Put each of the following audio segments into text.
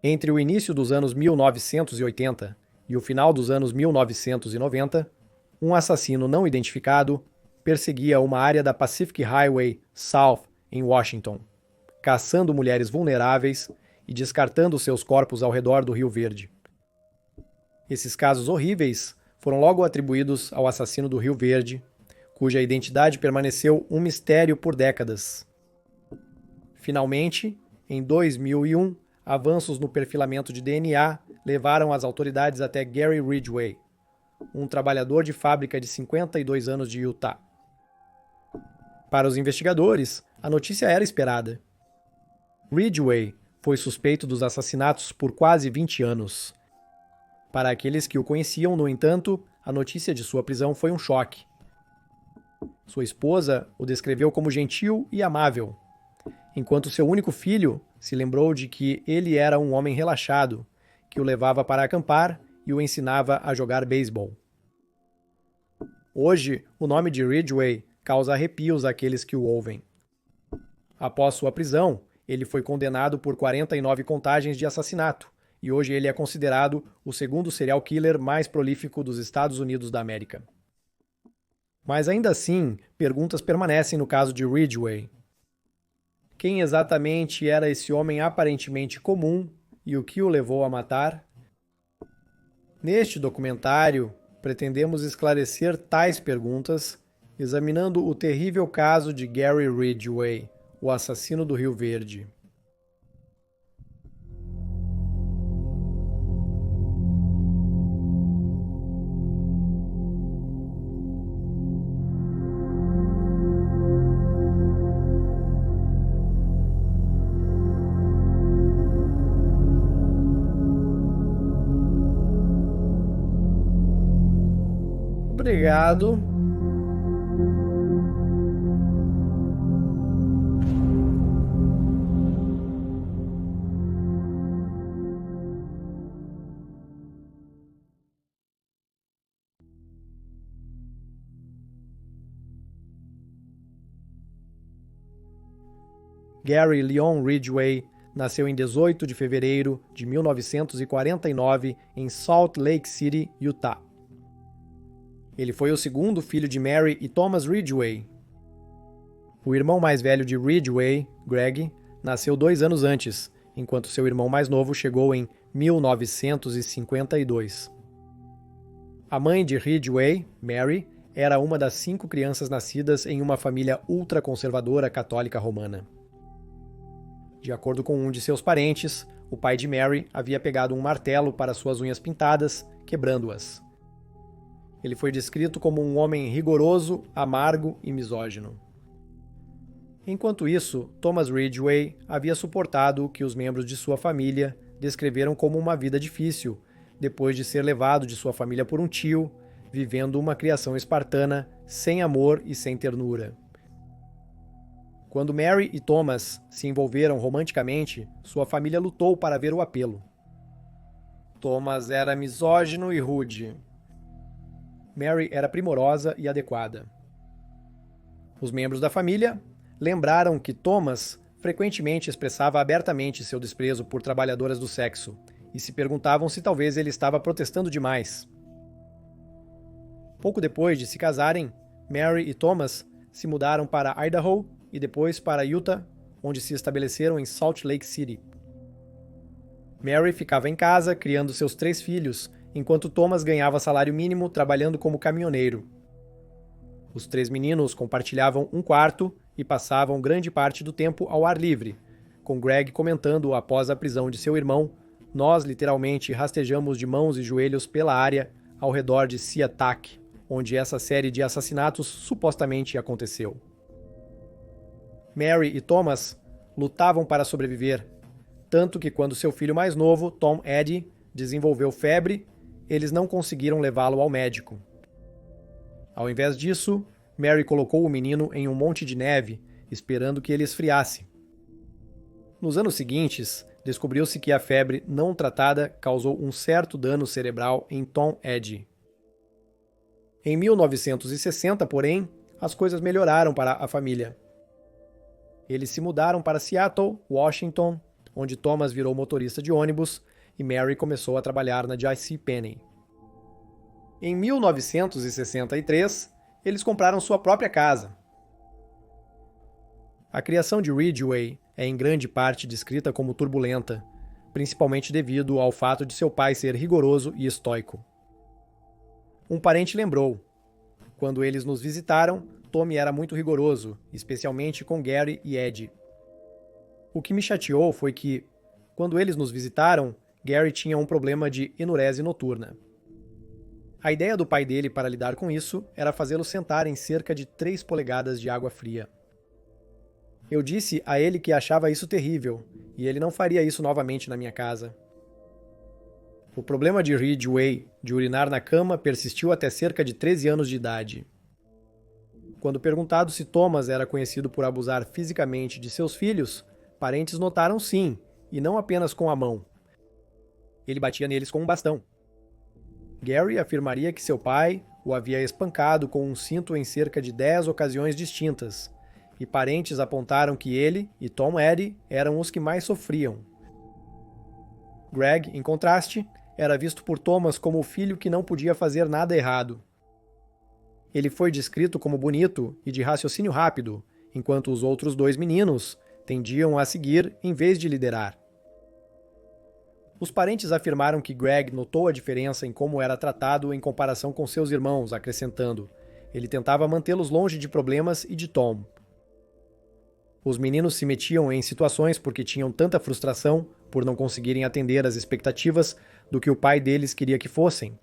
Entre o início dos anos 1980 e o final dos anos 1990, um assassino não identificado perseguia uma área da Pacific Highway South em Washington, caçando mulheres vulneráveis e descartando seus corpos ao redor do Rio Verde. Esses casos horríveis foram logo atribuídos ao assassino do Rio Verde, cuja identidade permaneceu um mistério por décadas. Finalmente, em 2001, avanços no perfilamento de DNA levaram as autoridades até Gary Ridgway, um trabalhador de fábrica de 52 anos de Utah. Para os investigadores, a notícia era esperada. Ridgway foi suspeito dos assassinatos por quase 20 anos. Para aqueles que o conheciam, no entanto, a notícia de sua prisão foi um choque. Sua esposa o descreveu como gentil e amável, enquanto seu único filho se lembrou de que ele era um homem relaxado, que o levava para acampar e o ensinava a jogar beisebol. Hoje, o nome de Ridgway causa arrepios àqueles que o ouvem. Após sua prisão, ele foi condenado por 49 contagens de assassinato, e hoje ele é considerado o segundo serial killer mais prolífico dos Estados Unidos da América. Mas ainda assim, perguntas permanecem no caso de Ridgway. Quem exatamente era esse homem aparentemente comum e o que o levou a matar? Neste documentário, pretendemos esclarecer tais perguntas, examinando o terrível caso de Gary Ridgway, o assassino do Rio Verde. Obrigado. Gary Leon Ridgway nasceu em 18 de fevereiro de 1949 em Salt Lake City, Utah. Ele foi o segundo filho de Mary e Thomas Ridgway. O irmão mais velho de Ridgway, Greg, nasceu 2 anos antes, enquanto seu irmão mais novo chegou em 1952. A mãe de Ridgway, Mary, era uma das 5 crianças nascidas em uma família ultraconservadora católica romana. De acordo com um de seus parentes, o pai de Mary havia pegado um martelo para suas unhas pintadas, quebrando-as. Ele foi descrito como um homem rigoroso, amargo e misógino. Enquanto isso, Thomas Ridgway havia suportado o que os membros de sua família descreveram como uma vida difícil, depois de ser levado de sua família por um tio, vivendo uma criação espartana, sem amor e sem ternura. Quando Mary e Thomas se envolveram romanticamente, sua família lutou para ver o apelo. Thomas era misógino e rude. Mary era primorosa e adequada. Os membros da família lembraram que Thomas frequentemente expressava abertamente seu desprezo por trabalhadoras do sexo e se perguntavam se talvez ele estava protestando demais. Pouco depois de se casarem, Mary e Thomas se mudaram para Idaho e depois para Utah, onde se estabeleceram em Salt Lake City. Mary ficava em casa criando seus 3 filhos, enquanto Thomas ganhava salário mínimo trabalhando como caminhoneiro. Os 3 meninos compartilhavam um quarto e passavam grande parte do tempo ao ar livre, com Greg comentando após a prisão de seu irmão: "Nós literalmente rastejamos de mãos e joelhos pela área ao redor de SeaTac, onde essa série de assassinatos supostamente aconteceu." Mary e Thomas lutavam para sobreviver, tanto que quando seu filho mais novo, Tom Eddie, desenvolveu febre, eles não conseguiram levá-lo ao médico. Ao invés disso, Mary colocou o menino em um monte de neve, esperando que ele esfriasse. Nos anos seguintes, descobriu-se que a febre não tratada causou um certo dano cerebral em Tom Eddie. Em 1960, porém, as coisas melhoraram para a família. Eles se mudaram para Seattle, Washington, onde Thomas virou motorista de ônibus e Mary começou a trabalhar na JCPenney. Em 1963, eles compraram sua própria casa. A criação de Ridgway é em grande parte descrita como turbulenta, principalmente devido ao fato de seu pai ser rigoroso e estoico. Um parente lembrou: quando eles nos visitaram, Tommy era muito rigoroso, especialmente com Gary e Ed. O que me chateou foi que, quando eles nos visitaram, Gary tinha um problema de enurese noturna. A ideia do pai dele para lidar com isso era fazê-lo sentar em cerca de 3 polegadas de água fria. Eu disse a ele que achava isso terrível, e ele não faria isso novamente na minha casa. O problema de Ridgway de urinar na cama persistiu até cerca de 13 anos de idade. Quando perguntado se Thomas era conhecido por abusar fisicamente de seus filhos, parentes notaram sim, e não apenas com a mão. Ele batia neles com um bastão. Gary afirmaria que seu pai o havia espancado com um cinto em cerca de 10 ocasiões distintas, e parentes apontaram que ele e Tom Eddy eram os que mais sofriam. Greg, em contraste, era visto por Thomas como o filho que não podia fazer nada errado. Ele foi descrito como bonito e de raciocínio rápido, enquanto os outros 2 meninos tendiam a seguir em vez de liderar. Os parentes afirmaram que Greg notou a diferença em como era tratado em comparação com seus irmãos, acrescentando: ele tentava mantê-los longe de problemas e de Tom. Os meninos se metiam em situações porque tinham tanta frustração por não conseguirem atender às expectativas do que o pai deles queria que fossem.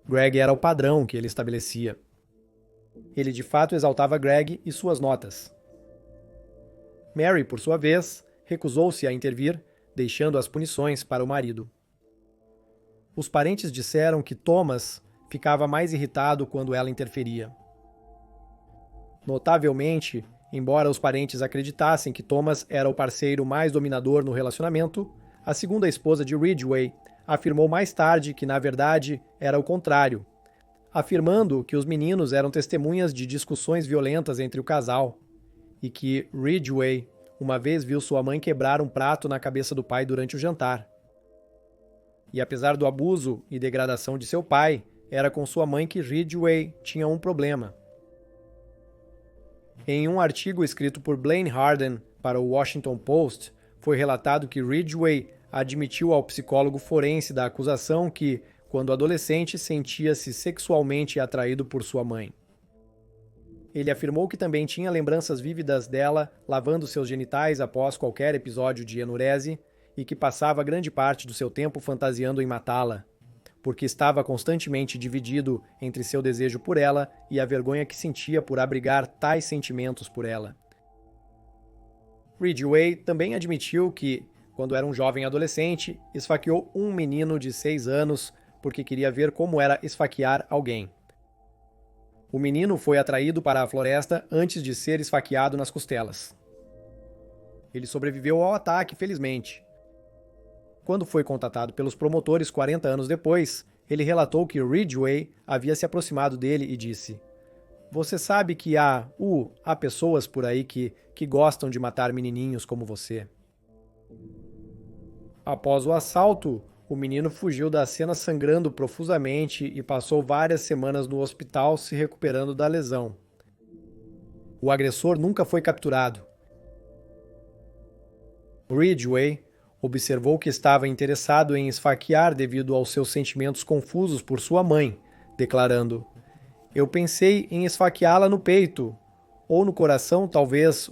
Greg era o padrão que ele estabelecia. Ele de fato exaltava Greg e suas notas. Mary, por sua vez, recusou-se a intervir, deixando as punições para o marido. Os parentes disseram que Thomas ficava mais irritado quando ela interferia. Notavelmente, embora os parentes acreditassem que Thomas era o parceiro mais dominador no relacionamento, a segunda esposa de Ridgway afirmou mais tarde que, na verdade, era o contrário, afirmando que os meninos eram testemunhas de discussões violentas entre o casal e que Ridgway uma vez viu sua mãe quebrar um prato na cabeça do pai durante o jantar. E apesar do abuso e degradação de seu pai, era com sua mãe que Ridgway tinha um problema. Em um artigo escrito por Blaine Harden para o Washington Post, foi relatado que Ridgway admitiu ao psicólogo forense da acusação que, quando adolescente, sentia-se sexualmente atraído por sua mãe. Ele afirmou que também tinha lembranças vívidas dela lavando seus genitais após qualquer episódio de enurese e que passava grande parte do seu tempo fantasiando em matá-la, porque estava constantemente dividido entre seu desejo por ela e a vergonha que sentia por abrigar tais sentimentos por ela. Ridgway também admitiu que, quando era um jovem adolescente, esfaqueou um menino de 6 anos porque queria ver como era esfaquear alguém. O menino foi atraído para a floresta antes de ser esfaqueado nas costelas. Ele sobreviveu ao ataque, felizmente. Quando foi contatado pelos promotores 40 anos depois, ele relatou que Ridgway havia se aproximado dele e disse: "Você sabe que há pessoas por aí que gostam de matar menininhos como você." Após o assalto, o menino fugiu da cena sangrando profusamente e passou várias semanas no hospital se recuperando da lesão. O agressor nunca foi capturado. Ridgway observou que estava interessado em esfaquear devido aos seus sentimentos confusos por sua mãe, declarando: "Eu pensei em esfaqueá-la no peito, ou no coração, talvez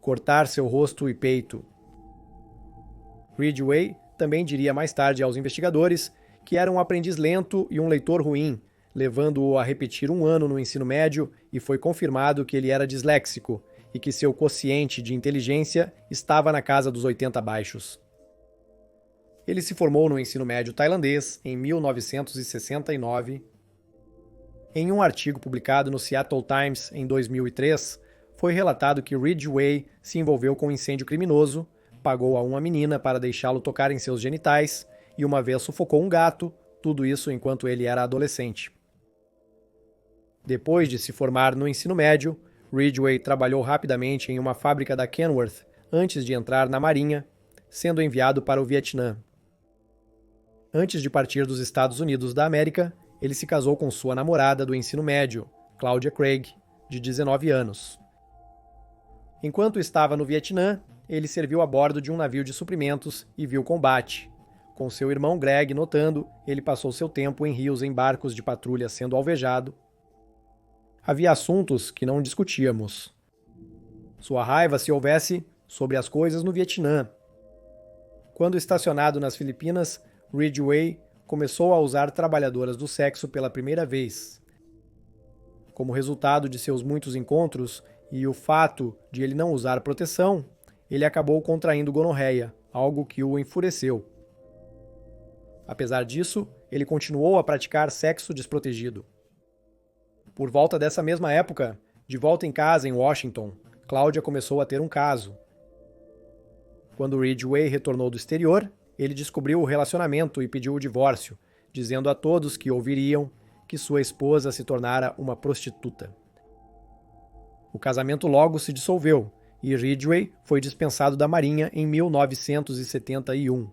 cortar seu rosto e peito." Ridgway também diria mais tarde aos investigadores que era um aprendiz lento e um leitor ruim, levando-o a repetir 1 ano no ensino médio, e foi confirmado que ele era disléxico e que seu quociente de inteligência estava na casa dos 80 baixos. Ele se formou no ensino médio tailandês em 1969. Em um artigo publicado no Seattle Times em 2003, foi relatado que Ridgway se envolveu com um incêndio criminoso, pagou a uma menina para deixá-lo tocar em seus genitais e uma vez sufocou um gato, tudo isso enquanto ele era adolescente. Depois de se formar no ensino médio, Ridgway trabalhou rapidamente em uma fábrica da Kenworth antes de entrar na Marinha, sendo enviado para o Vietnã. Antes de partir dos Estados Unidos da América, ele se casou com sua namorada do ensino médio, Claudia Craig, de 19 anos. Enquanto estava no Vietnã, ele serviu a bordo de um navio de suprimentos e viu combate. Com seu irmão Greg notando, ele passou seu tempo em rios em barcos de patrulha sendo alvejado. Havia assuntos que não discutíamos. Sua raiva, se houvesse, sobre as coisas no Vietnã. Quando estacionado nas Filipinas, Ridgway começou a usar trabalhadoras do sexo pela primeira vez. Como resultado de seus muitos encontros e o fato de ele não usar proteção, ele acabou contraindo gonorreia, algo que o enfureceu. Apesar disso, ele continuou a praticar sexo desprotegido. Por volta dessa mesma época, de volta em casa em Washington, Claudia começou a ter um caso. Quando Ridgway retornou do exterior, ele descobriu o relacionamento e pediu o divórcio, dizendo a todos que ouviriam que sua esposa se tornara uma prostituta. O casamento logo se dissolveu e Ridgway foi dispensado da Marinha em 1971.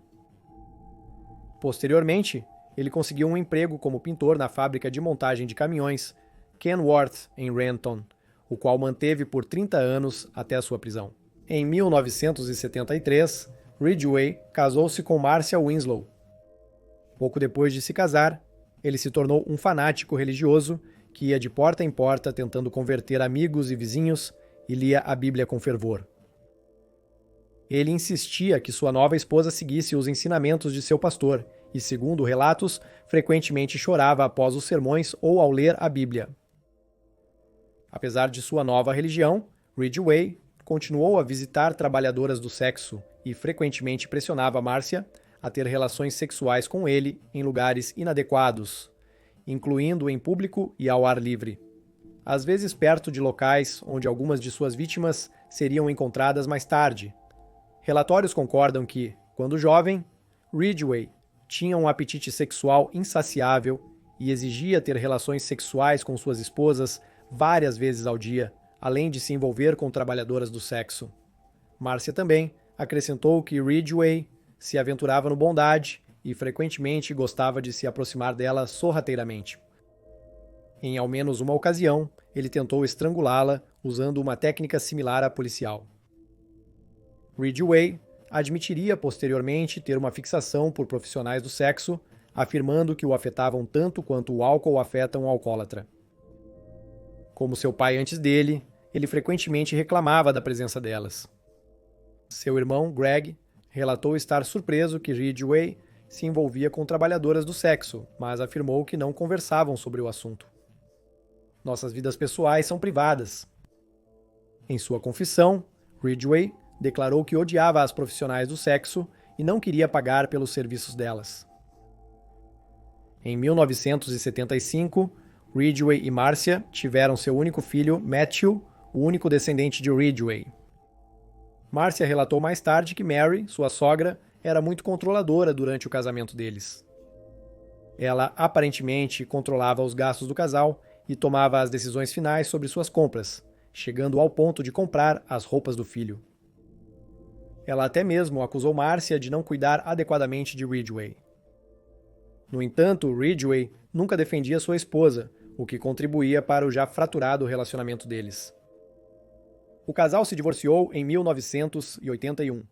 Posteriormente, ele conseguiu um emprego como pintor na fábrica de montagem de caminhões Kenworth, em Renton, o qual manteve por 30 anos até a sua prisão. Em 1973, Ridgway casou-se com Marcia Winslow. Pouco depois de se casar, ele se tornou um fanático religioso que ia de porta em porta tentando converter amigos e vizinhos e lia a Bíblia com fervor. Ele insistia que sua nova esposa seguisse os ensinamentos de seu pastor e, segundo relatos, frequentemente chorava após os sermões ou ao ler a Bíblia. Apesar de sua nova religião, Ridgway continuou a visitar trabalhadoras do sexo e frequentemente pressionava Marcia a ter relações sexuais com ele em lugares inadequados, incluindo em público e ao ar livre, às vezes perto de locais onde algumas de suas vítimas seriam encontradas mais tarde. Relatórios concordam que, quando jovem, Ridgway tinha um apetite sexual insaciável e exigia ter relações sexuais com suas esposas várias vezes ao dia, além de se envolver com trabalhadoras do sexo. Marcia também acrescentou que Ridgway se aventurava no bondade e frequentemente gostava de se aproximar dela sorrateiramente. Em ao menos uma ocasião, ele tentou estrangulá-la usando uma técnica similar à policial. Ridgway admitiria posteriormente ter uma fixação por profissionais do sexo, afirmando que o afetavam tanto quanto o álcool afeta um alcoólatra. Como seu pai antes dele, ele frequentemente reclamava da presença delas. Seu irmão, Greg, relatou estar surpreso que Ridgway se envolvia com trabalhadoras do sexo, mas afirmou que não conversavam sobre o assunto. Nossas vidas pessoais são privadas. Em sua confissão, Ridgway declarou que odiava as profissionais do sexo e não queria pagar pelos serviços delas. Em 1975, Ridgway e Marcia tiveram seu único filho, Matthew, o único descendente de Ridgway. Marcia relatou mais tarde que Mary, sua sogra, era muito controladora durante o casamento deles. Ela aparentemente controlava os gastos do casal e tomava as decisões finais sobre suas compras, chegando ao ponto de comprar as roupas do filho. Ela até mesmo acusou Marcia de não cuidar adequadamente de Ridgway. No entanto, Ridgway nunca defendia sua esposa, o que contribuía para o já fraturado relacionamento deles. O casal se divorciou em 1981.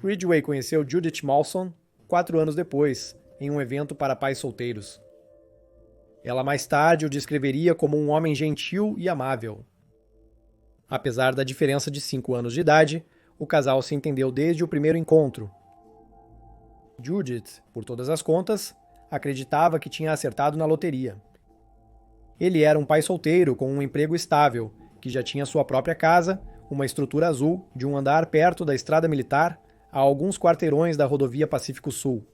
Ridgway conheceu Judith Malson 4 anos depois, em um evento para pais solteiros. Ela mais tarde o descreveria como um homem gentil e amável. Apesar da diferença de 5 anos de idade, o casal se entendeu desde o primeiro encontro. Judith, por todas as contas, acreditava que tinha acertado na loteria. Ele era um pai solteiro com um emprego estável, que já tinha sua própria casa, uma estrutura azul de um andar perto da estrada militar, a alguns quarteirões da rodovia Pacífico Sul.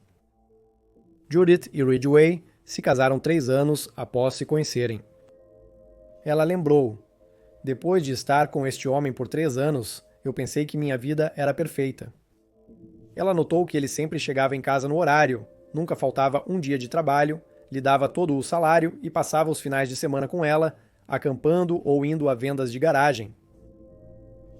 Judith e Ridgway se casaram 3 anos após se conhecerem. Ela lembrou: depois de estar com este homem por 3 anos, eu pensei que minha vida era perfeita. Ela notou que ele sempre chegava em casa no horário, nunca faltava um dia de trabalho, lhe dava todo o salário e passava os finais de semana com ela, acampando ou indo a vendas de garagem.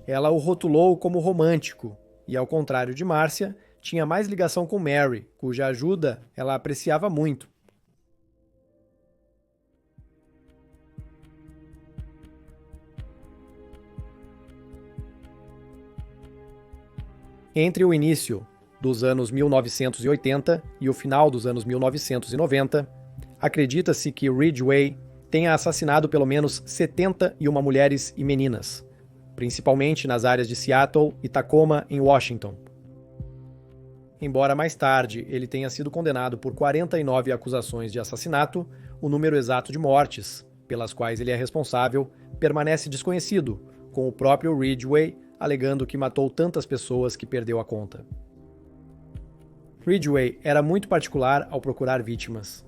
Ela o rotulou como romântico e, ao contrário de Márcia, tinha mais ligação com Mary, cuja ajuda ela apreciava muito. Entre o início dos anos 1980 e o final dos anos 1990, acredita-se que Ridgway tenha assassinado pelo menos 71 mulheres e meninas, principalmente nas áreas de Seattle e Tacoma, em Washington. Embora mais tarde ele tenha sido condenado por 49 acusações de assassinato, o número exato de mortes, pelas quais ele é responsável, permanece desconhecido, com o próprio Ridgway alegando que matou tantas pessoas que perdeu a conta. Ridgway era muito particular ao procurar vítimas.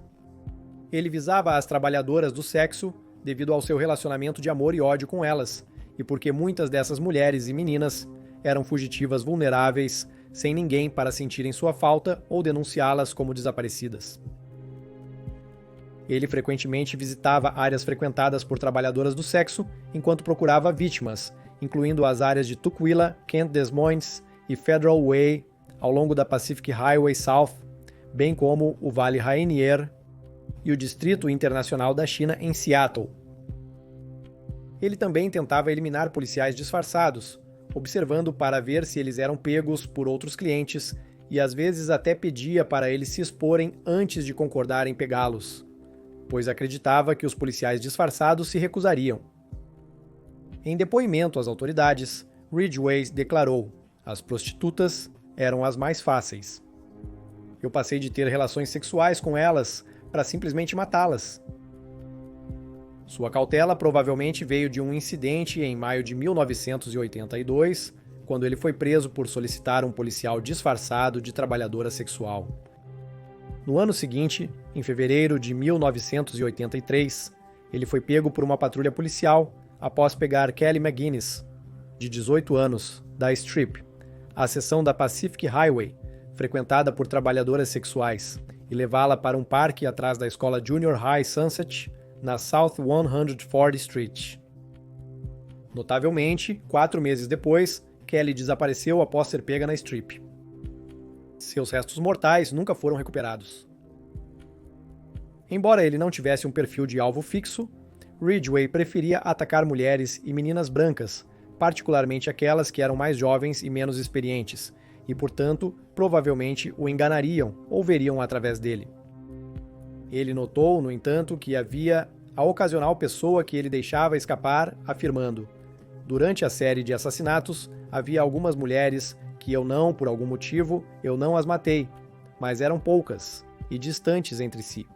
Ele visava as trabalhadoras do sexo devido ao seu relacionamento de amor e ódio com elas, e porque muitas dessas mulheres e meninas eram fugitivas vulneráveis, sem ninguém para sentirem sua falta ou denunciá-las como desaparecidas. Ele frequentemente visitava áreas frequentadas por trabalhadoras do sexo enquanto procurava vítimas, incluindo as áreas de Tukwila, Kent Des Moines e Federal Way, ao longo da Pacific Highway South, bem como o Vale Rainier e o Distrito Internacional da China em Seattle. Ele também tentava eliminar policiais disfarçados, observando para ver se eles eram pegos por outros clientes e às vezes até pedia para eles se exporem antes de concordar em pegá-los, pois acreditava que os policiais disfarçados se recusariam. Em depoimento às autoridades, Ridgway declarou: "As prostitutas eram as mais fáceis. Eu passei de ter relações sexuais com elas para simplesmente matá-las." Sua cautela provavelmente veio de um incidente em maio de 1982, quando ele foi preso por solicitar um policial disfarçado de trabalhadora sexual. No ano seguinte, em fevereiro de 1983, ele foi pego por uma patrulha policial após pegar Kelly McGuinness, de 18 anos, da Strip, a seção da Pacific Highway, frequentada por trabalhadoras sexuais, e levá-la para um parque atrás da escola Junior High Sunset, na South 140th Street. Notavelmente, 4 meses depois, Kelly desapareceu após ser pega na Strip. Seus restos mortais nunca foram recuperados. Embora ele não tivesse um perfil de alvo fixo, Ridgway preferia atacar mulheres e meninas brancas, particularmente aquelas que eram mais jovens e menos experientes, e, portanto, provavelmente o enganariam ou veriam através dele. Ele notou, no entanto, que havia a ocasional pessoa que ele deixava escapar, afirmando: "Durante a série de assassinatos, havia algumas mulheres que por algum motivo, eu não as matei, mas eram poucas e distantes entre si."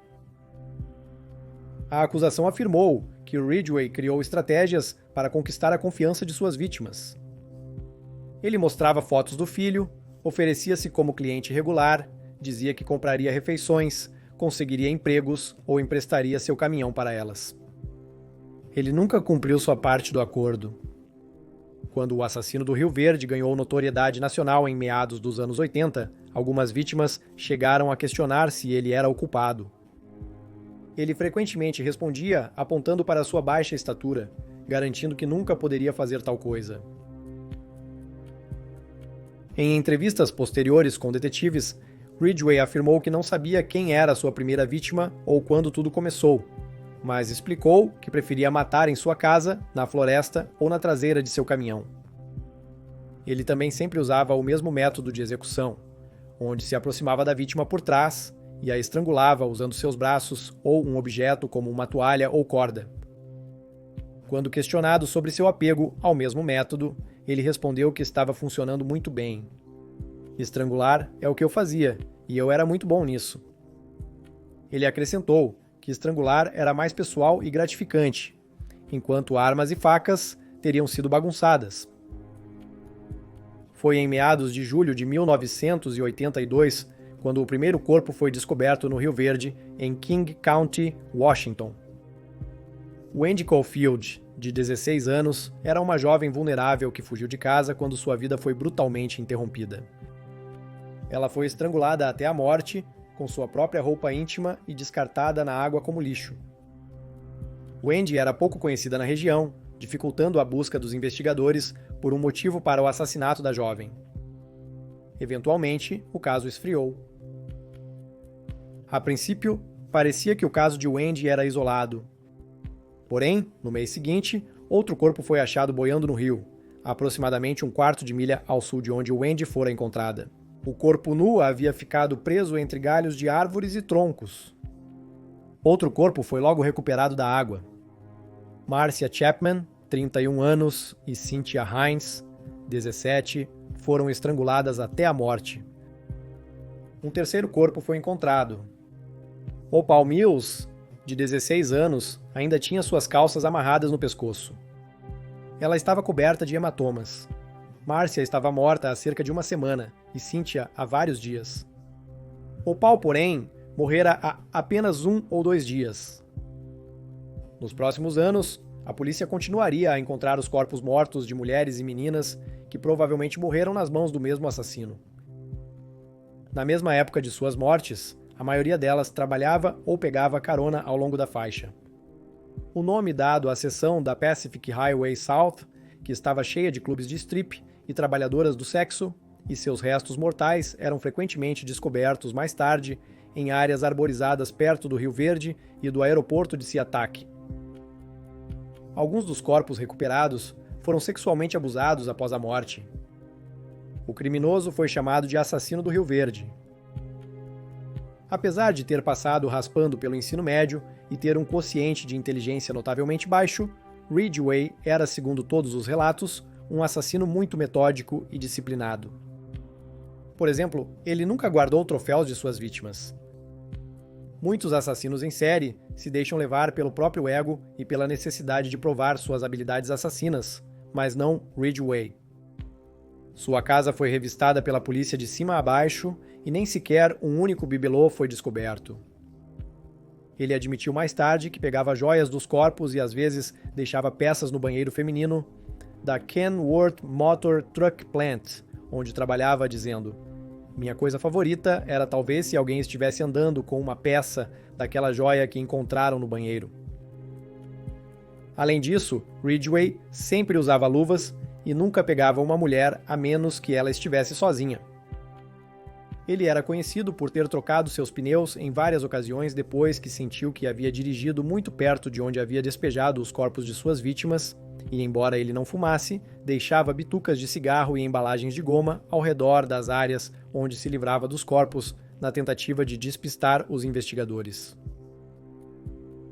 A acusação afirmou que Ridgway criou estratégias para conquistar a confiança de suas vítimas. Ele mostrava fotos do filho, oferecia-se como cliente regular, dizia que compraria refeições, conseguiria empregos ou emprestaria seu caminhão para elas. Ele nunca cumpriu sua parte do acordo. Quando o assassino do Rio Verde ganhou notoriedade nacional em meados dos anos 80, algumas vítimas chegaram a questionar se ele era o culpado. Ele frequentemente respondia apontando para sua baixa estatura, garantindo que nunca poderia fazer tal coisa. Em entrevistas posteriores com detetives, Ridgway afirmou que não sabia quem era sua primeira vítima ou quando tudo começou, mas explicou que preferia matar em sua casa, na floresta ou na traseira de seu caminhão. Ele também sempre usava o mesmo método de execução, onde se aproximava da vítima por trás e a estrangulava usando seus braços ou um objeto como uma toalha ou corda. Quando questionado sobre seu apego ao mesmo método, ele respondeu que estava funcionando muito bem. "Estrangular é o que eu fazia, e eu era muito bom nisso." Ele acrescentou que estrangular era mais pessoal e gratificante, enquanto armas e facas teriam sido bagunçadas. Foi em meados de julho de 1982 quando o primeiro corpo foi descoberto no Rio Verde, em King County, Washington. Wendy Caulfield, de 16 anos, era uma jovem vulnerável que fugiu de casa quando sua vida foi brutalmente interrompida. Ela foi estrangulada até a morte, com sua própria roupa íntima e descartada na água como lixo. Wendy era pouco conhecida na região, dificultando a busca dos investigadores por um motivo para o assassinato da jovem. Eventualmente, o caso esfriou. A princípio, parecia que o caso de Wendy era isolado. Porém, no mês seguinte, outro corpo foi achado boiando no rio, a aproximadamente um quarto de milha ao sul de onde Wendy fora encontrada. O corpo nu havia ficado preso entre galhos de árvores e troncos. Outro corpo foi logo recuperado da água. Marcia Chapman, 31 anos, e Cynthia Hines, 17, foram estranguladas até a morte. Um terceiro corpo foi encontrado. Opal Mills, de 16 anos, ainda tinha suas calças amarradas no pescoço. Ela estava coberta de hematomas. Marcia estava morta há cerca de uma semana e Cynthia há vários dias. Opal, porém, morrera há apenas 1 ou 2 dias. Nos próximos anos, a polícia continuaria a encontrar os corpos mortos de mulheres e meninas que provavelmente morreram nas mãos do mesmo assassino. Na mesma época de suas mortes, a maioria delas trabalhava ou pegava carona ao longo da faixa. O nome dado à seção da Pacific Highway South, que estava cheia de clubes de strip e trabalhadoras do sexo, e seus restos mortais eram frequentemente descobertos mais tarde em áreas arborizadas perto do Rio Verde e do aeroporto de Seatac. Alguns dos corpos recuperados foram sexualmente abusados após a morte. O criminoso foi chamado de assassino do Rio Verde. Apesar de ter passado raspando pelo ensino médio e ter um quociente de inteligência notavelmente baixo, Ridgway era, segundo todos os relatos, um assassino muito metódico e disciplinado. Por exemplo, ele nunca guardou troféus de suas vítimas. Muitos assassinos em série se deixam levar pelo próprio ego e pela necessidade de provar suas habilidades assassinas, mas não Ridgway. Sua casa foi revistada pela polícia de cima a baixo e nem sequer um único bibelô foi descoberto. Ele admitiu mais tarde que pegava joias dos corpos e às vezes deixava peças no banheiro feminino da Kenworth Motor Truck Plant, onde trabalhava, dizendo: "Minha coisa favorita era talvez se alguém estivesse andando com uma peça daquela joia que encontraram no banheiro." Além disso, Ridgway sempre usava luvas e nunca pegava uma mulher a menos que ela estivesse sozinha. Ele era conhecido por ter trocado seus pneus em várias ocasiões depois que sentiu que havia dirigido muito perto de onde havia despejado os corpos de suas vítimas, e embora ele não fumasse, deixava bitucas de cigarro e embalagens de goma ao redor das áreas onde se livrava dos corpos na tentativa de despistar os investigadores.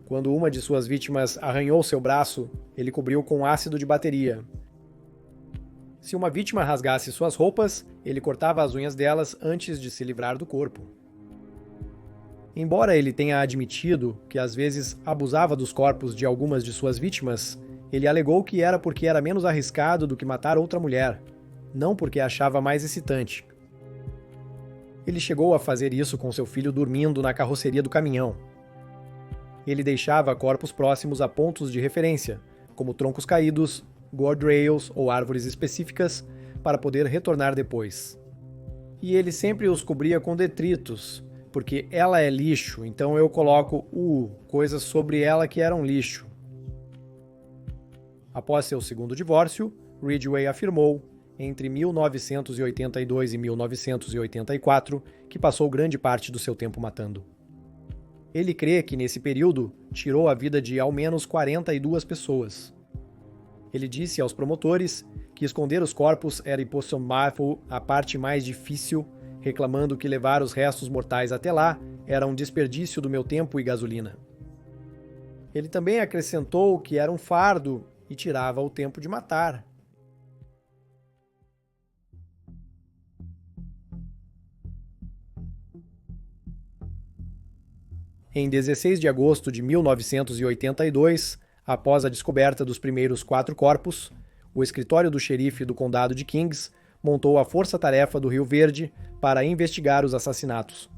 Quando uma de suas vítimas arranhou seu braço, ele cobriu com ácido de bateria. Se uma vítima rasgasse suas roupas, ele cortava as unhas delas antes de se livrar do corpo. Embora ele tenha admitido que às vezes abusava dos corpos de algumas de suas vítimas, ele alegou que era porque era menos arriscado do que matar outra mulher, não porque achava mais excitante. Ele chegou a fazer isso com seu filho dormindo na carroceria do caminhão. Ele deixava corpos próximos a pontos de referência, como troncos caídos, guardrails ou árvores específicas, para poder retornar depois. E ele sempre os cobria com detritos, porque ela é lixo, então eu coloco coisas sobre ela que eram lixo. Após seu segundo divórcio, Ridgway afirmou, entre 1982 e 1984, que passou grande parte do seu tempo matando. Ele crê que nesse período tirou a vida de ao menos 42 pessoas. Ele disse aos promotores que esconder os corpos era impossível a parte mais difícil, reclamando que levar os restos mortais até lá era um desperdício do meu tempo e gasolina. Ele também acrescentou que era um fardo e tirava o tempo de matar. Em 16 de agosto de 1982, após a descoberta dos primeiros 4 corpos, o escritório do xerife do condado de Kings montou a Força-Tarefa do Rio Verde para investigar os assassinatos.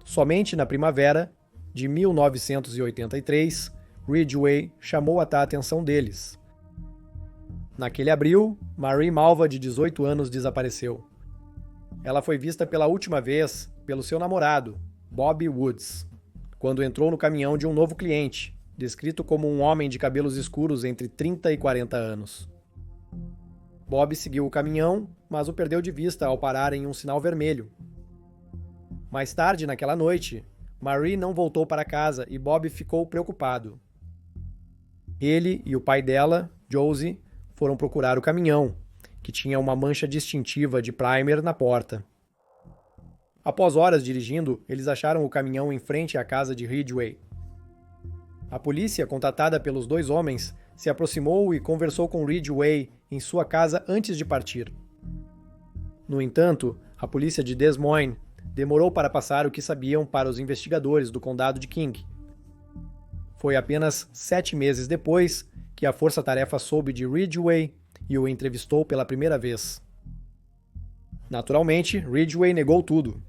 Somente na primavera de 1983, Ridgway chamou a atenção deles. Naquele abril, Marie Malva, de 18 anos, desapareceu. Ela foi vista pela última vez pelo seu namorado, Bobby Woods, quando entrou no caminhão de um novo cliente, descrito como um homem de cabelos escuros entre 30 e 40 anos. Bob seguiu o caminhão, mas o perdeu de vista ao parar em um sinal vermelho. Mais tarde, naquela noite, Marie não voltou para casa e Bob ficou preocupado. Ele e o pai dela, Josie, foram procurar o caminhão, que tinha uma mancha distintiva de primer na porta. Após horas dirigindo, eles acharam o caminhão em frente à casa de Ridgway. A polícia, contatada pelos dois homens, se aproximou e conversou com Ridgway em sua casa antes de partir. No entanto, a polícia de Des Moines demorou para passar o que sabiam para os investigadores do condado de King. Foi apenas 7 meses depois que a força-tarefa soube de Ridgway e o entrevistou pela primeira vez. Naturalmente, Ridgway negou tudo.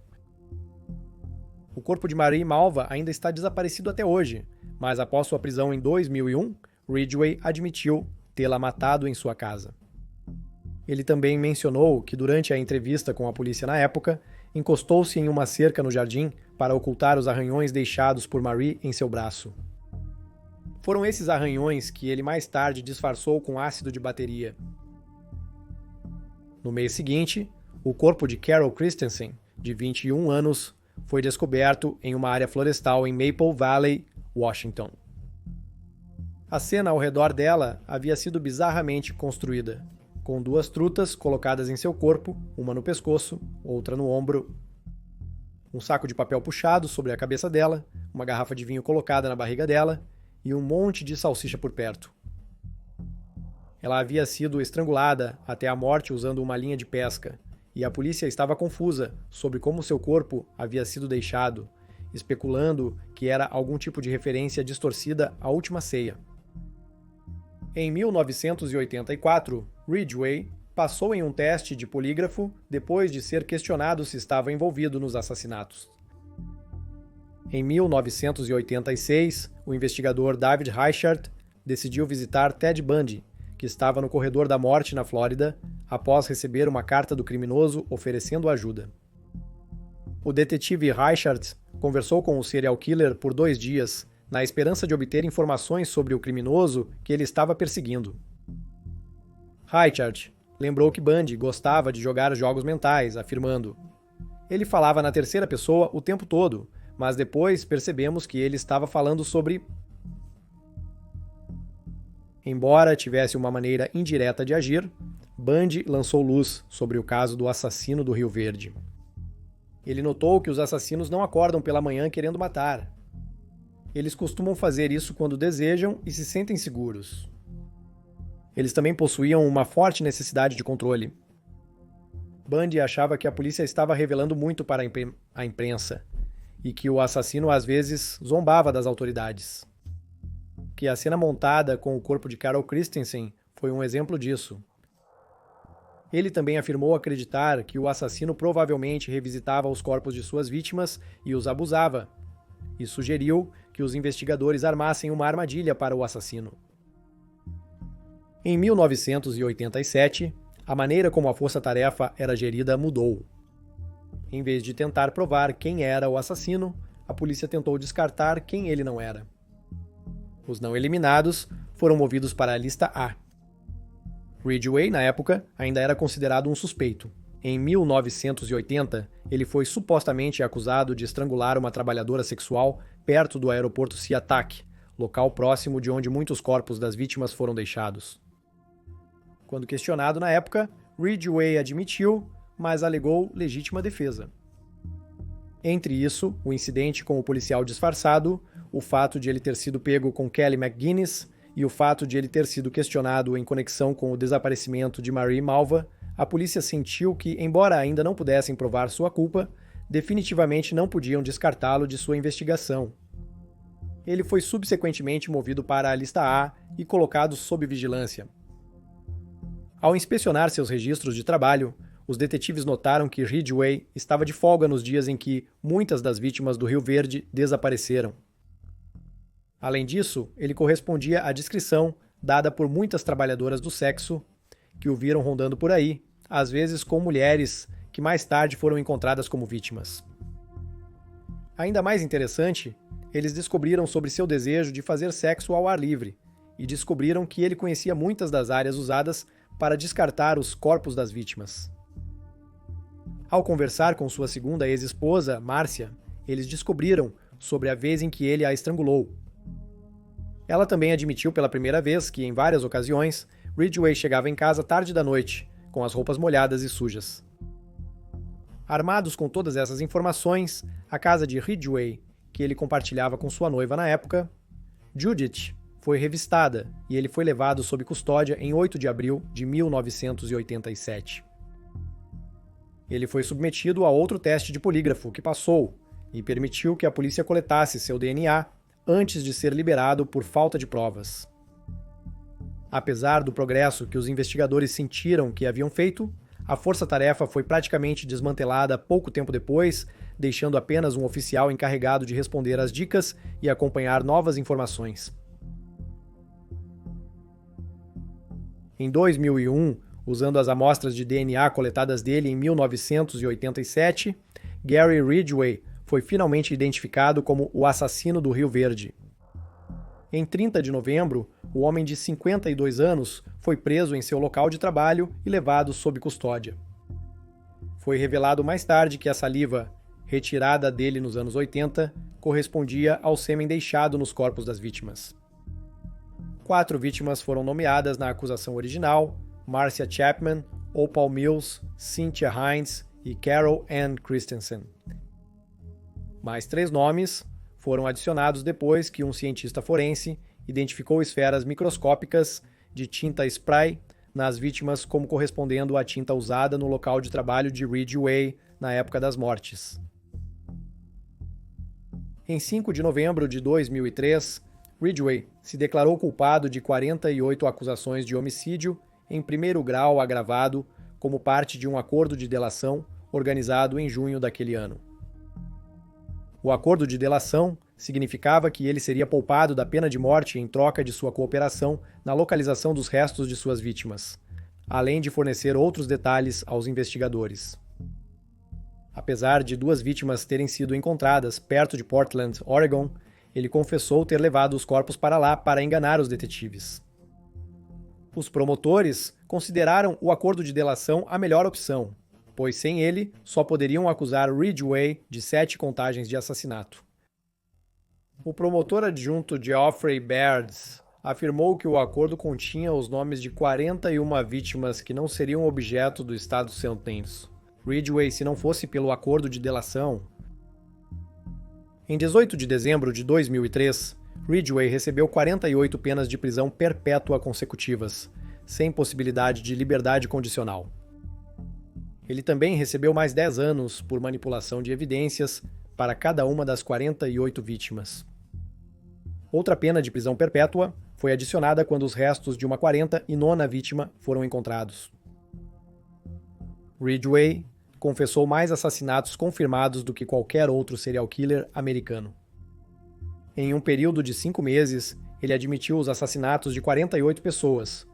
O corpo de Marie Malva ainda está desaparecido até hoje, mas após sua prisão em 2001, Ridgway admitiu tê-la matado em sua casa. Ele também mencionou que durante a entrevista com a polícia na época, encostou-se em uma cerca no jardim para ocultar os arranhões deixados por Marie em seu braço. Foram esses arranhões que ele mais tarde disfarçou com ácido de bateria. No mês seguinte, o corpo de Carol Christensen, de 21 anos, foi descoberto em uma área florestal em Maple Valley, Washington. A cena ao redor dela havia sido bizarramente construída, com 2 trutas colocadas em seu corpo, uma no pescoço, outra no ombro, um saco de papel puxado sobre a cabeça dela, uma garrafa de vinho colocada na barriga dela e um monte de salsicha por perto. Ela havia sido estrangulada até a morte usando uma linha de pesca, e a polícia estava confusa sobre como seu corpo havia sido deixado, especulando que era algum tipo de referência distorcida à última ceia. Em 1984, Ridgway passou em um teste de polígrafo depois de ser questionado se estava envolvido nos assassinatos. Em 1986, o investigador David Reichert decidiu visitar Ted Bundy, que estava no corredor da morte na Flórida, após receber uma carta do criminoso oferecendo ajuda. O detetive Reichert conversou com o serial killer por 2 dias, na esperança de obter informações sobre o criminoso que ele estava perseguindo. Reichert lembrou que Bundy gostava de jogar jogos mentais, afirmando: "Ele falava na terceira pessoa o tempo todo, mas depois percebemos que ele estava falando sobre..." Embora tivesse uma maneira indireta de agir, Bundy lançou luz sobre o caso do assassino do Rio Verde. Ele notou que os assassinos não acordam pela manhã querendo matar. Eles costumam fazer isso quando desejam e se sentem seguros. Eles também possuíam uma forte necessidade de controle. Bundy achava que a polícia estava revelando muito para a imprensa e que o assassino às vezes zombava das autoridades. Que a cena montada com o corpo de Carol Christensen foi um exemplo disso. Ele também afirmou acreditar que o assassino provavelmente revisitava os corpos de suas vítimas e os abusava, e sugeriu que os investigadores armassem uma armadilha para o assassino. Em 1987, a maneira como a força-tarefa era gerida mudou. Em vez de tentar provar quem era o assassino, a polícia tentou descartar quem ele não era. Os não eliminados foram movidos para a lista A. Ridgway, na época, ainda era considerado um suspeito. Em 1980, ele foi supostamente acusado de estrangular uma trabalhadora sexual perto do aeroporto SeaTac, local próximo de onde muitos corpos das vítimas foram deixados. Quando questionado na época, Ridgway admitiu, mas alegou legítima defesa. Entre isso, o incidente com o policial disfarçado, o fato de ele ter sido pego com Kelly McGuinness e o fato de ele ter sido questionado em conexão com o desaparecimento de Marie Malva, a polícia sentiu que, embora ainda não pudessem provar sua culpa, definitivamente não podiam descartá-lo de sua investigação. Ele foi subsequentemente movido para a lista A e colocado sob vigilância. Ao inspecionar seus registros de trabalho, os detetives notaram que Ridgway estava de folga nos dias em que muitas das vítimas do Rio Verde desapareceram. Além disso, ele correspondia à descrição dada por muitas trabalhadoras do sexo que o viram rondando por aí, às vezes com mulheres que mais tarde foram encontradas como vítimas. Ainda mais interessante, eles descobriram sobre seu desejo de fazer sexo ao ar livre e descobriram que ele conhecia muitas das áreas usadas para descartar os corpos das vítimas. Ao conversar com sua segunda ex-esposa, Marcia, eles descobriram sobre a vez em que ele a estrangulou. Ela também admitiu pela primeira vez que, em várias ocasiões, Ridgway chegava em casa tarde da noite, com as roupas molhadas e sujas. Armados com todas essas informações, a casa de Ridgway, que ele compartilhava com sua noiva na época, Judith, foi revistada e ele foi levado sob custódia em 8 de abril de 1987. Ele foi submetido a outro teste de polígrafo que passou e permitiu que a polícia coletasse seu DNA antes de ser liberado por falta de provas. Apesar do progresso que os investigadores sentiram que haviam feito, a força-tarefa foi praticamente desmantelada pouco tempo depois, deixando apenas um oficial encarregado de responder às dicas e acompanhar novas informações. Em 2001, usando as amostras de DNA coletadas dele em 1987, Gary Ridgway foi finalmente identificado como o assassino do Rio Verde. Em 30 de novembro, o homem de 52 anos foi preso em seu local de trabalho e levado sob custódia. Foi revelado mais tarde que a saliva, retirada dele nos anos 80, correspondia ao sêmen deixado nos corpos das vítimas. 4 vítimas foram nomeadas na acusação original: Marcia Chapman, Opal Mills, Cynthia Hines e Carol Ann Christensen. Mais 3 nomes foram adicionados depois que um cientista forense identificou esferas microscópicas de tinta spray nas vítimas como correspondendo à tinta usada no local de trabalho de Ridgway na época das mortes. Em 5 de novembro de 2003, Ridgway se declarou culpado de 48 acusações de homicídio em primeiro grau agravado como parte de um acordo de delação organizado em junho daquele ano. O acordo de delação significava que ele seria poupado da pena de morte em troca de sua cooperação na localização dos restos de suas vítimas, além de fornecer outros detalhes aos investigadores. Apesar de 2 vítimas terem sido encontradas perto de Portland, Oregon, ele confessou ter levado os corpos para lá para enganar os detetives. Os promotores consideraram o acordo de delação a melhor opção, pois sem ele só poderiam acusar Ridgway de 7 contagens de assassinato. O promotor adjunto Geoffrey Baird afirmou que o acordo continha os nomes de 41 vítimas que não seriam objeto do estado sentenço. Ridgway, se não fosse pelo acordo de delação. Em 18 de dezembro de 2003, Ridgway recebeu 48 penas de prisão perpétua consecutivas, sem possibilidade de liberdade condicional. Ele também recebeu mais 10 anos por manipulação de evidências para cada uma das 48 vítimas. Outra pena de prisão perpétua foi adicionada quando os restos de uma 49ª vítima foram encontrados. Ridgway confessou mais assassinatos confirmados do que qualquer outro serial killer americano. Em um período de 5 meses, ele admitiu os assassinatos de 48 pessoas,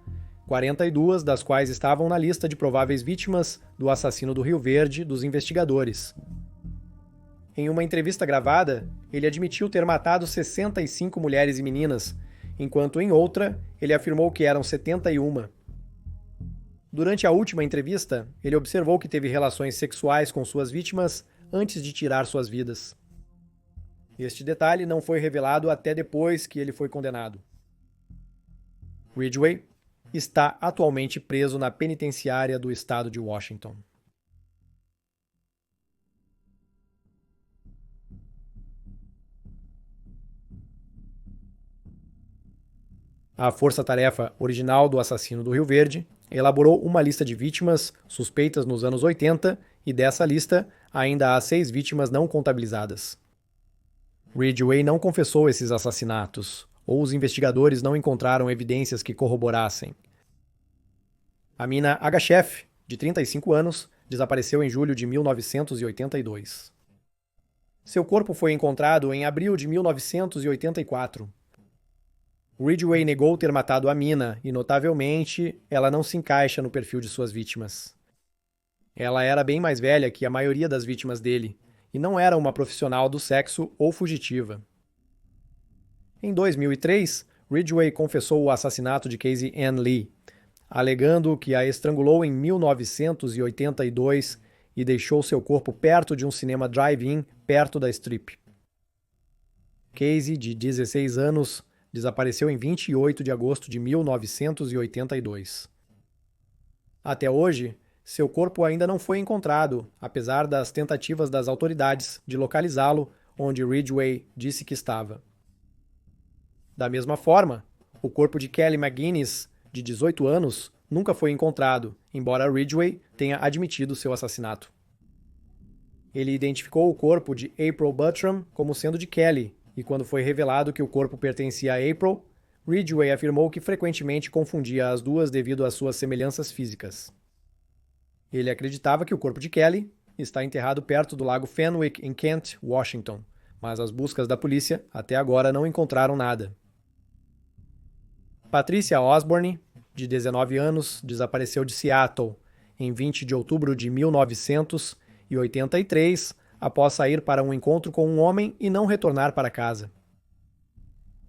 42 das quais estavam na lista de prováveis vítimas do assassino do Rio Verde dos investigadores. Em uma entrevista gravada, ele admitiu ter matado 65 mulheres e meninas, enquanto em outra, ele afirmou que eram 71. Durante a última entrevista, ele observou que teve relações sexuais com suas vítimas antes de tirar suas vidas. Este detalhe não foi revelado até depois que ele foi condenado. Ridgway está atualmente preso na penitenciária do estado de Washington. A força-tarefa original do assassino do Rio Verde elaborou uma lista de vítimas suspeitas nos anos 80 e dessa lista ainda há 6 vítimas não contabilizadas. Ridgway não confessou esses assassinatos, ou os investigadores não encontraram evidências que corroborassem. Amina Agachef, de 35 anos, desapareceu em julho de 1982. Seu corpo foi encontrado em abril de 1984. Ridgway negou ter matado Amina e, notavelmente, ela não se encaixa no perfil de suas vítimas. Ela era bem mais velha que a maioria das vítimas dele, e não era uma profissional do sexo ou fugitiva. Em 2003, Ridgway confessou o assassinato de Casey Ann Lee, alegando que a estrangulou em 1982 e deixou seu corpo perto de um cinema drive-in perto da Strip. Casey, de 16 anos, desapareceu em 28 de agosto de 1982. Até hoje, seu corpo ainda não foi encontrado, apesar das tentativas das autoridades de localizá-lo onde Ridgway disse que estava. Da mesma forma, o corpo de Kelly McGuinness, de 18 anos, nunca foi encontrado, embora Ridgway tenha admitido seu assassinato. Ele identificou o corpo de April Buttram como sendo de Kelly, e quando foi revelado que o corpo pertencia a April, Ridgway afirmou que frequentemente confundia as duas devido às suas semelhanças físicas. Ele acreditava que o corpo de Kelly está enterrado perto do lago Fenwick, em Kent, Washington, mas as buscas da polícia até agora não encontraram nada. Patricia Osborne, de 19 anos, desapareceu de Seattle em 20 de outubro de 1983, após sair para um encontro com um homem e não retornar para casa.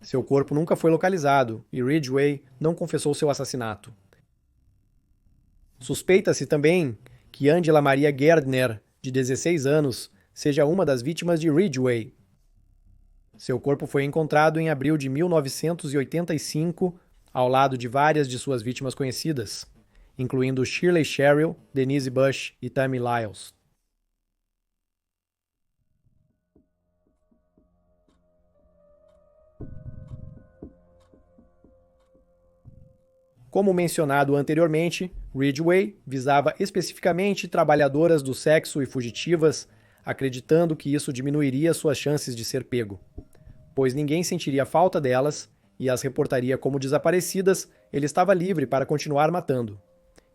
Seu corpo nunca foi localizado e Ridgway não confessou seu assassinato. Suspeita-se também que Angela Maria Gardner, de 16 anos, seja uma das vítimas de Ridgway. Seu corpo foi encontrado em abril de 1985, ao lado de várias de suas vítimas conhecidas, incluindo Shirley Sherrill, Denise Bush e Tammy Lyles. Como mencionado anteriormente, Ridgway visava especificamente trabalhadoras do sexo e fugitivas, acreditando que isso diminuiria suas chances de ser pego, pois ninguém sentiria falta delas e as reportaria como desaparecidas, ele estava livre para continuar matando.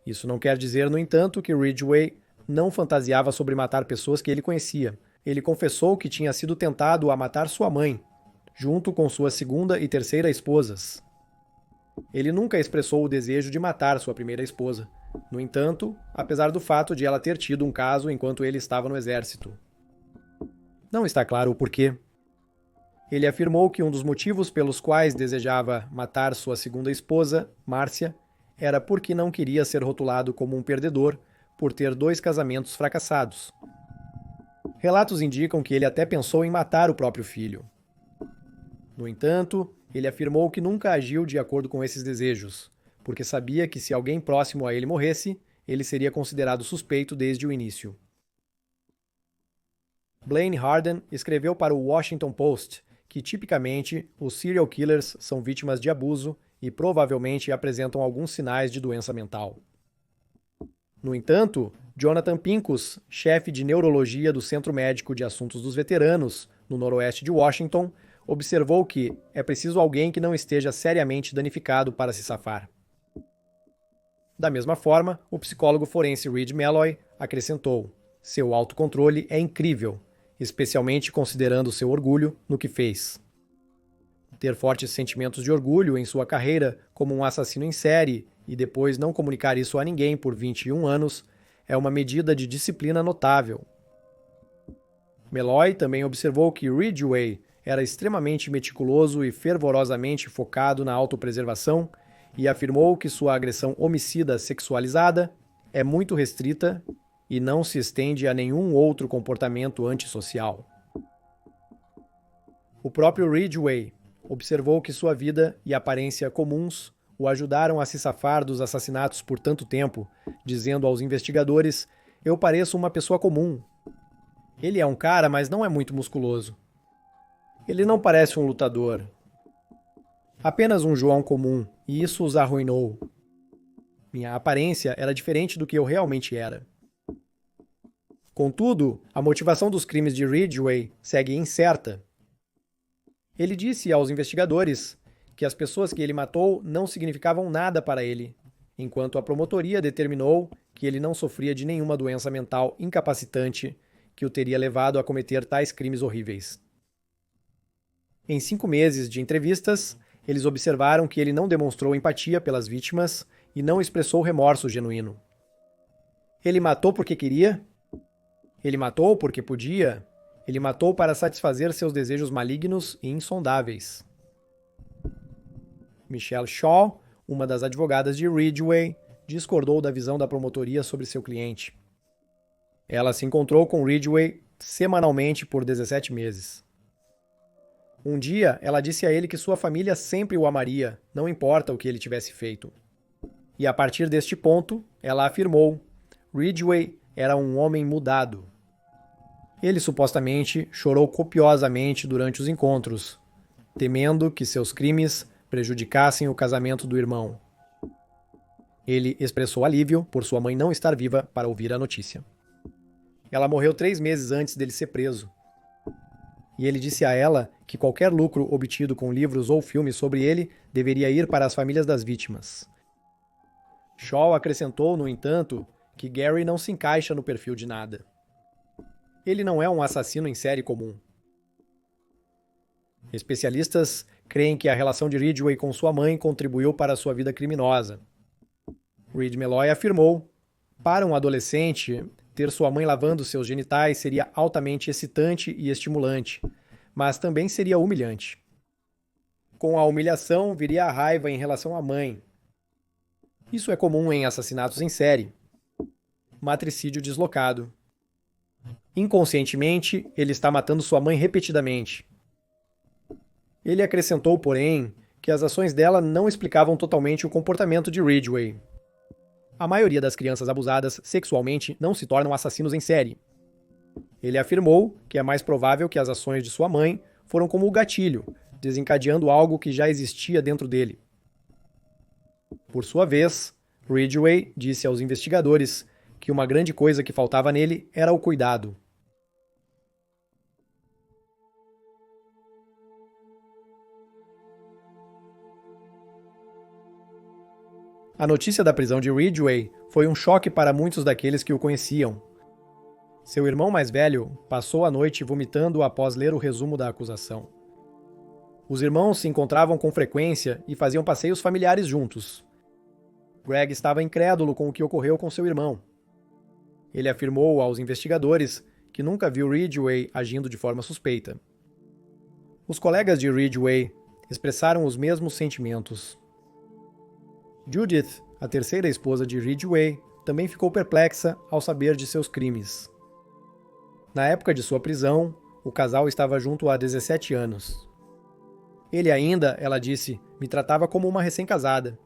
Isso não quer dizer, no entanto, que Ridgway não fantasiava sobre matar pessoas que ele conhecia. Ele confessou que tinha sido tentado a matar sua mãe, junto com sua segunda e terceira esposas. Ele nunca expressou o desejo de matar sua primeira esposa. No entanto, apesar do fato de ela ter tido um caso enquanto ele estava no exército. Não está claro o porquê. Ele afirmou que um dos motivos pelos quais desejava matar sua segunda esposa, Márcia, era porque não queria ser rotulado como um perdedor por ter 2 casamentos fracassados. Relatos indicam que ele até pensou em matar o próprio filho. No entanto, ele afirmou que nunca agiu de acordo com esses desejos, porque sabia que se alguém próximo a ele morresse, ele seria considerado suspeito desde o início. Blaine Harden escreveu para o Washington Post que, tipicamente, os serial killers são vítimas de abuso e provavelmente apresentam alguns sinais de doença mental. No entanto, Jonathan Pincus, chefe de neurologia do Centro Médico de Assuntos dos Veteranos, no noroeste de Washington, observou que é preciso alguém que não esteja seriamente danificado para se safar. Da mesma forma, o psicólogo forense Reed Malloy acrescentou: seu autocontrole é incrível, especialmente considerando seu orgulho no que fez. Ter fortes sentimentos de orgulho em sua carreira como um assassino em série e depois não comunicar isso a ninguém por 21 anos é uma medida de disciplina notável. Malloy também observou que Ridgway era extremamente meticuloso e fervorosamente focado na autopreservação e afirmou que sua agressão homicida sexualizada é muito restrita e não se estende a nenhum outro comportamento antissocial. O próprio Ridgway observou que sua vida e aparência comuns o ajudaram a se safar dos assassinatos por tanto tempo, dizendo aos investigadores: eu pareço uma pessoa comum. Ele é um cara, mas não é muito musculoso. Ele não parece um lutador. Apenas um João comum, e isso os arruinou. Minha aparência era diferente do que eu realmente era. Contudo, a motivação dos crimes de Ridgway segue incerta. Ele disse aos investigadores que as pessoas que ele matou não significavam nada para ele, enquanto a promotoria determinou que ele não sofria de nenhuma doença mental incapacitante que o teria levado a cometer tais crimes horríveis. Em 5 meses de entrevistas, eles observaram que ele não demonstrou empatia pelas vítimas e não expressou remorso genuíno. Ele matou porque queria? Ele matou porque podia? Ele matou para satisfazer seus desejos malignos e insondáveis. Michelle Shaw, uma das advogadas de Ridgway, discordou da visão da promotoria sobre seu cliente. Ela se encontrou com Ridgway semanalmente por 17 meses. Um dia, ela disse a ele que sua família sempre o amaria, não importa o que ele tivesse feito. E a partir deste ponto, ela afirmou: Ridgway era um homem mudado. Ele supostamente chorou copiosamente durante os encontros, temendo que seus crimes prejudicassem o casamento do irmão. Ele expressou alívio por sua mãe não estar viva para ouvir a notícia. Ela morreu 3 meses antes dele ser preso. E ele disse a ela que qualquer lucro obtido com livros ou filmes sobre ele deveria ir para as famílias das vítimas. Shaw acrescentou, no entanto, que Gary não se encaixa no perfil de nada. Ele não é um assassino em série comum. Especialistas creem que a relação de Ridgway com sua mãe contribuiu para sua vida criminosa. Reed Meloy afirmou: para um adolescente, ter sua mãe lavando seus genitais seria altamente excitante e estimulante, mas também seria humilhante. Com a humilhação viria a raiva em relação à mãe. Isso é comum em assassinatos em série. Matricídio deslocado. Inconscientemente, ele está matando sua mãe repetidamente. Ele acrescentou, porém, que as ações dela não explicavam totalmente o comportamento de Ridgway. A maioria das crianças abusadas sexualmente não se tornam assassinos em série. Ele afirmou que é mais provável que as ações de sua mãe foram como o gatilho, desencadeando algo que já existia dentro dele. Por sua vez, Ridgway disse aos investigadores que uma grande coisa que faltava nele era o cuidado. A notícia da prisão de Ridgway foi um choque para muitos daqueles que o conheciam. Seu irmão mais velho passou a noite vomitando após ler o resumo da acusação. Os irmãos se encontravam com frequência e faziam passeios familiares juntos. Greg estava incrédulo com o que ocorreu com seu irmão. Ele afirmou aos investigadores que nunca viu Ridgway agindo de forma suspeita. Os colegas de Ridgway expressaram os mesmos sentimentos. Judith, a terceira esposa de Ridgway, também ficou perplexa ao saber de seus crimes. Na época de sua prisão, o casal estava junto há 17 anos. Ele ainda, ela disse, me tratava como uma recém-casada.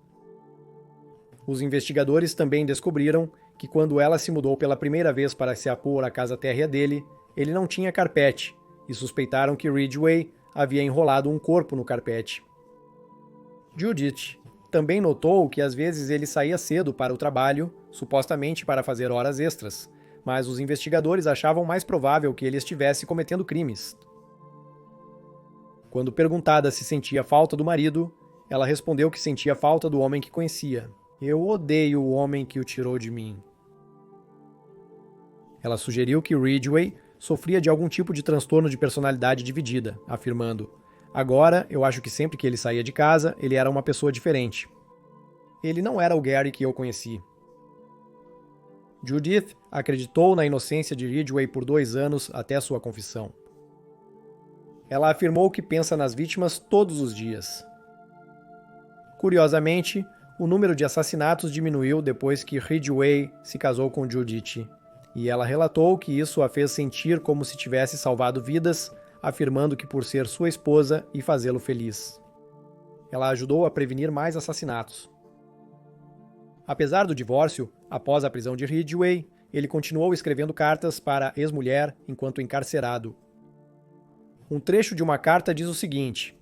Os investigadores também descobriram que quando ela se mudou pela primeira vez para se apor à casa térrea dele, ele não tinha carpete, e suspeitaram que Ridgway havia enrolado um corpo no carpete. Judith também notou que às vezes ele saía cedo para o trabalho, supostamente para fazer horas extras, mas os investigadores achavam mais provável que ele estivesse cometendo crimes. Quando perguntada se sentia falta do marido, ela respondeu que sentia falta do homem que conhecia. Eu odeio o homem que o tirou de mim. Ela sugeriu que Ridgway sofria de algum tipo de transtorno de personalidade dividida, afirmando: agora, eu acho que sempre que ele saía de casa, ele era uma pessoa diferente. Ele não era o Gary que eu conheci. Judith acreditou na inocência de Ridgway por 2 anos até sua confissão. Ela afirmou que pensa nas vítimas todos os dias. Curiosamente, o número de assassinatos diminuiu depois que Ridgway se casou com Judith, e ela relatou que isso a fez sentir como se tivesse salvado vidas, afirmando que por ser sua esposa e fazê-lo feliz. Ela ajudou a prevenir mais assassinatos. Apesar do divórcio, após a prisão de Ridgway, ele continuou escrevendo cartas para a ex-mulher enquanto encarcerado. Um trecho de uma carta diz o seguinte: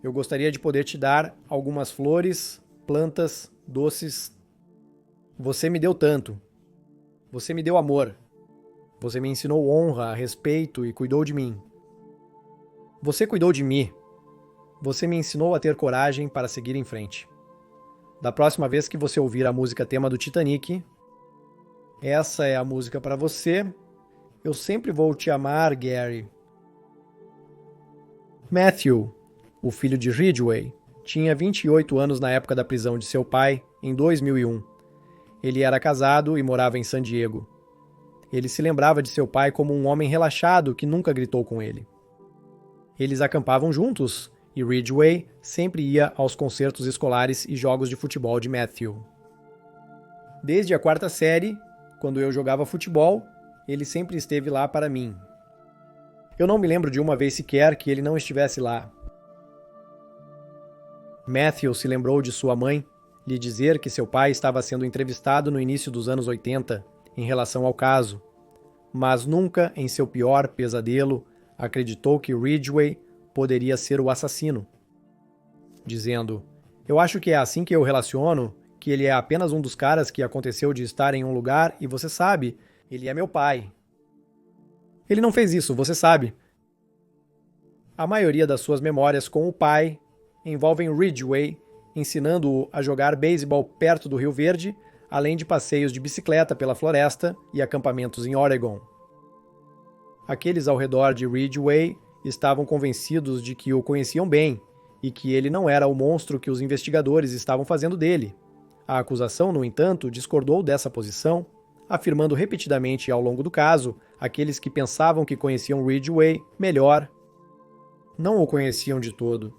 eu gostaria de poder te dar algumas flores, plantas, doces. Você me deu tanto. Você me deu amor. Você me ensinou honra, respeito e cuidou de mim. Você cuidou de mim. Você me ensinou a ter coragem para seguir em frente. Da próxima vez que você ouvir a música tema do Titanic, essa é a música para você. Eu sempre vou te amar, Gary. Matthew, o filho de Ridgway, tinha 28 anos na época da prisão de seu pai, em 2001. Ele era casado e morava em San Diego. Ele se lembrava de seu pai como um homem relaxado que nunca gritou com ele. Eles acampavam juntos, e e Ridgway sempre ia aos concertos escolares e jogos de futebol de Matthew. Desde a quarta série, quando eu jogava futebol, ele sempre esteve lá para mim. Eu não me lembro de uma vez sequer que ele não estivesse lá. Matthew se lembrou de sua mãe lhe dizer que seu pai estava sendo entrevistado no início dos anos 80 em relação ao caso, mas nunca, em seu pior pesadelo, acreditou que Ridgway poderia ser o assassino, dizendo: "Eu acho que é assim que eu relaciono, que ele é apenas um dos caras que aconteceu de estar em um lugar e você sabe, ele é meu pai." Ele não fez isso, você sabe. A maioria das suas memórias com o pai envolvem Ridgway ensinando-o a jogar beisebol perto do Rio Verde, além de passeios de bicicleta pela floresta e acampamentos em Oregon. Aqueles ao redor de Ridgway estavam convencidos de que o conheciam bem e que ele não era o monstro que os investigadores estavam fazendo dele. A acusação, no entanto, discordou dessa posição, afirmando repetidamente ao longo do caso aqueles que pensavam que conheciam Ridgway melhor não o conheciam de todo.